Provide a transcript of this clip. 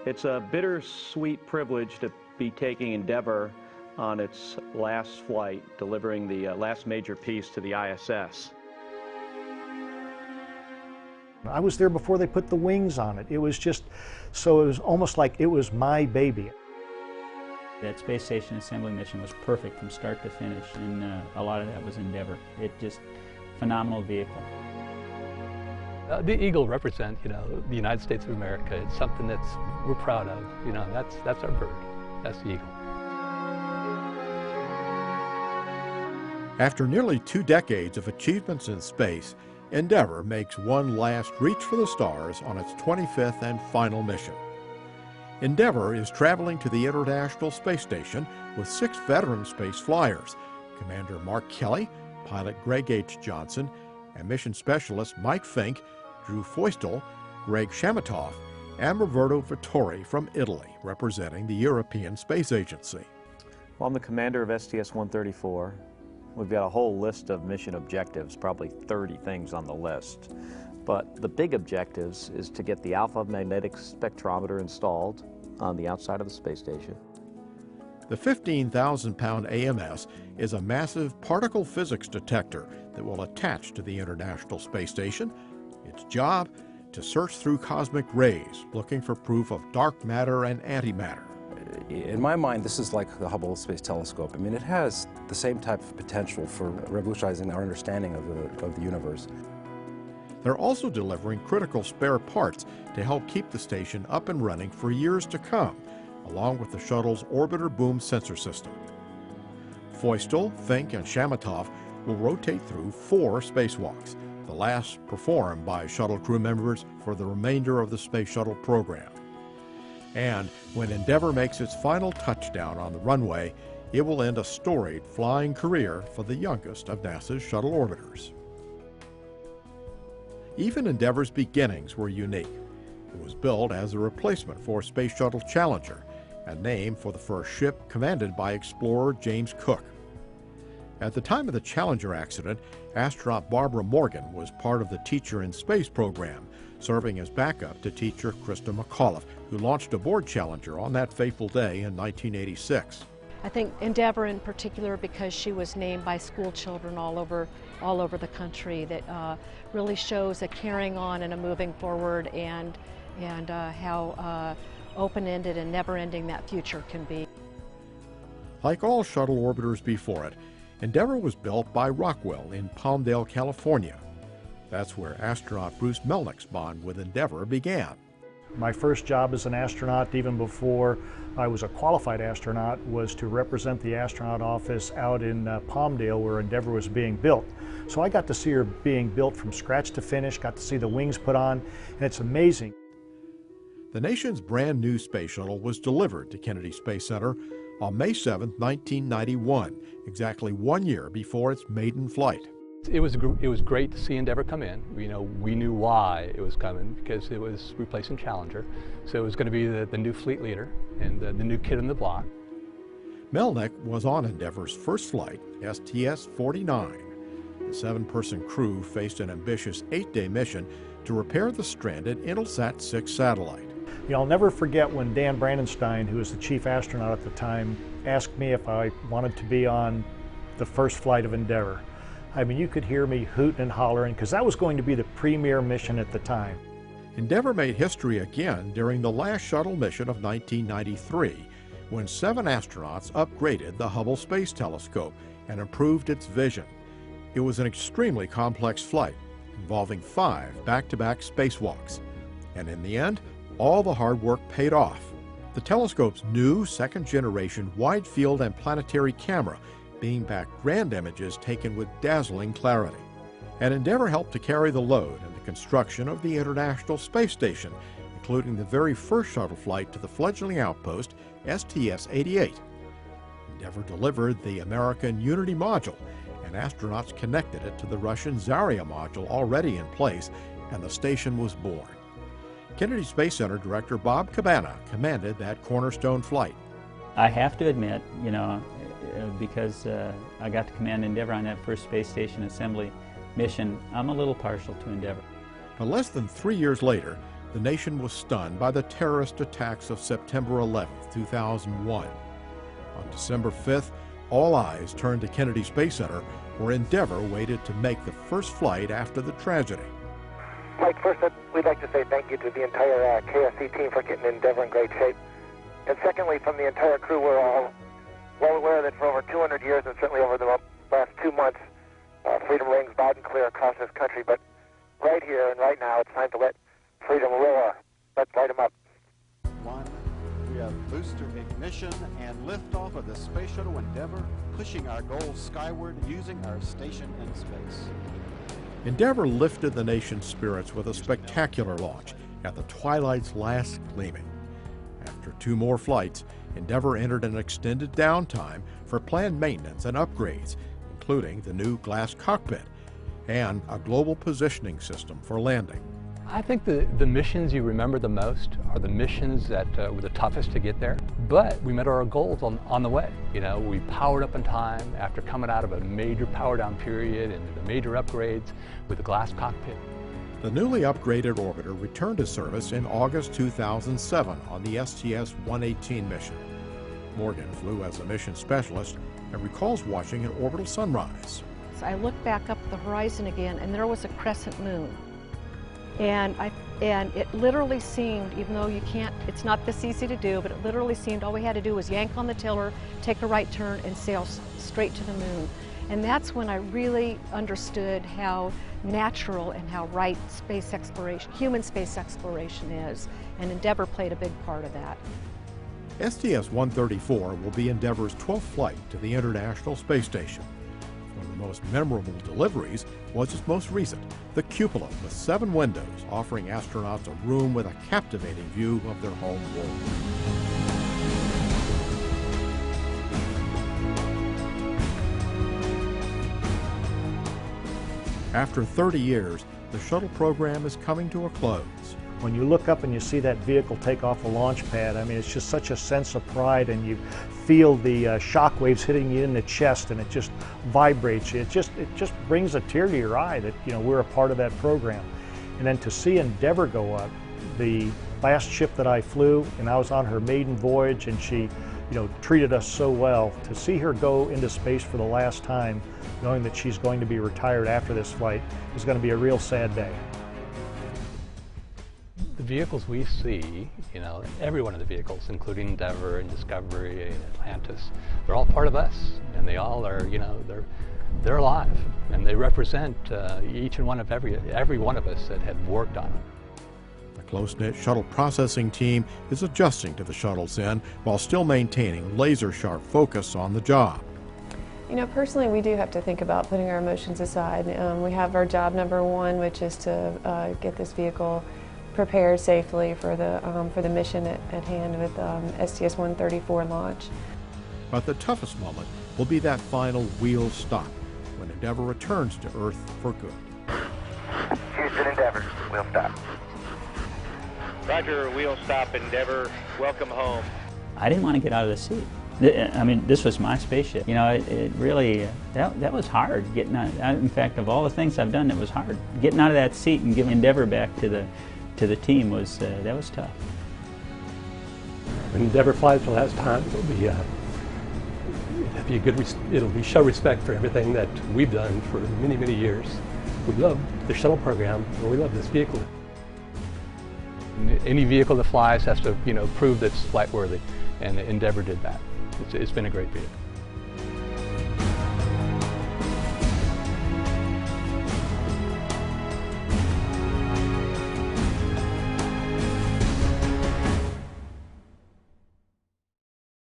It's a bittersweet privilege to be taking Endeavour on its last flight, delivering the last major piece to the ISS. I was there before they put the wings on it. It was just, so it was almost like it was my baby. That space station assembly mission was perfect from start to finish, and a lot of that was Endeavour. It just, phenomenal vehicle. The Eagle represents, the United States of America. It's something we're proud of. That's our bird. That's the Eagle. After nearly 2 decades of achievements in space, Endeavour makes one last reach for the stars on its 25th and final mission. Endeavour is traveling to the International Space Station with 6 veteran space flyers: Commander Mark Kelly, pilot Greg H. Johnson, and mission specialists Mike Fink, Drew Feustel, Greg Chamitoff, and Roberto Vittori from Italy, representing the European Space Agency. Well, I'm the commander of STS-134. We've got a whole list of mission objectives, probably 30 things on the list. But the big objectives is to get the alpha magnetic spectrometer installed on the outside of the space station. The 15,000-pound AMS is a massive particle physics detector that will attach to the International Space Station. Its job, to search through cosmic rays, looking for proof of dark matter and antimatter. In my mind, this is like the Hubble Space Telescope. I mean, it has the same type of potential for revolutionizing our understanding of the universe. They're also delivering critical spare parts to help keep the station up and running for years to come, along with the shuttle's orbiter boom sensor system. Feustel, Fink, and Chamitoff will rotate through 4 spacewalks, the last performed by shuttle crew members for the remainder of the Space Shuttle program. And when Endeavour makes its final touchdown on the runway, it will end a storied flying career for the youngest of NASA's shuttle orbiters. Even Endeavour's beginnings were unique. It was built as a replacement for Space Shuttle Challenger, a name for the first ship commanded by explorer James Cook. At the time of the Challenger accident, astronaut Barbara Morgan was part of the Teacher in Space program, serving as backup to teacher Krista McAuliffe, who launched aboard Challenger on that fateful day in 1986. I think Endeavour in particular, because she was named by school children all over the country, that really shows a carrying on and a moving forward, and how open-ended and never-ending that future can be. Like all shuttle orbiters before it, Endeavour was built by Rockwell in Palmdale, California. That's where astronaut Bruce Melnick's bond with Endeavour began. My first job as an astronaut, even before I was a qualified astronaut, was to represent the astronaut office out in Palmdale, where Endeavour was being built. So I got to see her being built from scratch to finish, got to see the wings put on, and it's amazing. The nation's brand new space shuttle was delivered to Kennedy Space Center on May 7, 1991, exactly 1 year before its maiden flight. It was great to see Endeavour come in. We knew why it was coming, because it was replacing Challenger. So it was going to be the new fleet leader and the new kid on the block. Melnick was on Endeavour's first flight, STS-49. The 7-person crew faced an ambitious 8-day mission to repair the stranded Intelsat 6 satellite. I'll never forget when Dan Brandenstein, who was the chief astronaut at the time, asked me if I wanted to be on the first flight of Endeavour. I mean, you could hear me hooting and hollering, because that was going to be the premier mission at the time. Endeavour made history again during the last shuttle mission of 1993, when 7 astronauts upgraded the Hubble Space Telescope and improved its vision. It was an extremely complex flight, involving 5 back-to-back spacewalks. And in the end, all the hard work paid off. The telescope's new second-generation wide-field and planetary camera beam back grand images taken with dazzling clarity. And Endeavour helped to carry the load in the construction of the International Space Station, including the very first shuttle flight to the fledgling outpost, STS-88. Endeavour delivered the American Unity module, and astronauts connected it to the Russian Zarya module already in place, and the station was born. Kennedy Space Center Director Bob Cabana commanded that cornerstone flight. I have to admit, because I got to command Endeavour on that first space station assembly mission, I'm a little partial to Endeavour. But less than 3 years later, the nation was stunned by the terrorist attacks of September 11, 2001. On December 5th, all eyes turned to Kennedy Space Center, where Endeavour waited to make the first flight after the tragedy. Mike, first, we'd like to say thank you to the entire KSC team for getting Endeavour in great shape. And secondly, from the entire crew, we're all well aware that for over 200 years, and certainly over the last 2 months, freedom rings loud and clear across this country. But right here and right now, it's time to let freedom roar. Let's light them up. We have booster ignition and liftoff of the Space Shuttle Endeavour, pushing our goals skyward using our station in space. Endeavour lifted the nation's spirits with a spectacular launch at the twilight's last gleaming. After 2 more flights, Endeavour entered an extended downtime for planned maintenance and upgrades, including the new glass cockpit and a global positioning system for landing. I think the missions you remember the most are the missions that were the toughest to get there, but we met our goals on the way. You know, we powered up in time after coming out of a major power down period and the major upgrades with the glass cockpit. The newly upgraded orbiter returned to service in August 2007 on the STS-118 mission. Morgan flew as a mission specialist and recalls watching an orbital sunrise. So I looked back up at the horizon again, and there was a crescent moon. And it literally seemed, even though it's not this easy to do, but it literally seemed all we had to do was yank on the tiller, take a right turn, and sail straight to the moon. And that's when I really understood how natural and how right space exploration, human space exploration is. And Endeavour played a big part of that. STS-134 will be Endeavour's 12th flight to the International Space Station. One of the most memorable deliveries was its most recent, the cupola with 7 windows, offering astronauts a room with a captivating view of their home world. After 30 years, the shuttle program is coming to a close. When you look up and you see that vehicle take off a launch pad, I mean, it's just such a sense of pride, and you feel the shock waves hitting you in the chest, and it just vibrates you. It just brings a tear to your eye that, you know, we're a part of that program. And then to see Endeavour go up, the last ship that I flew, and I was on her maiden voyage, and she, you know, treated us so well. To see her go into space for the last time, knowing that she's going to be retired after this flight, is going to be a real sad day. The vehicles we see, you know, every one of the vehicles, including Endeavour and Discovery and Atlantis, they're all part of us, and they all are, you know, they're alive, and they represent each and one of every one of us that had worked on them. The close-knit shuttle processing team is adjusting to the shuttle's end while still maintaining laser-sharp focus on the job. You know, personally, we do have to think about putting our emotions aside. We have our job number 1, which is to get this vehicle prepared safely for the mission at hand with STS-134 launch. But the toughest moment will be that final wheel stop when Endeavour returns to Earth for good. Houston Endeavour, wheel stop. Roger, wheel stop Endeavour, welcome home. I didn't want to get out of the seat. I mean, this was my spaceship. You know, it really, that was hard getting out. In fact, of all the things I've done, it was hard. Getting out of that seat and giving Endeavour back to the team was, that was tough. When Endeavour flies for the last time, it'll be show respect for everything that we've done for many, many years. We love the shuttle program, and we love this vehicle. Any vehicle that flies has to, you know, prove that it's flight worthy, and Endeavour did that. It's been a great vehicle.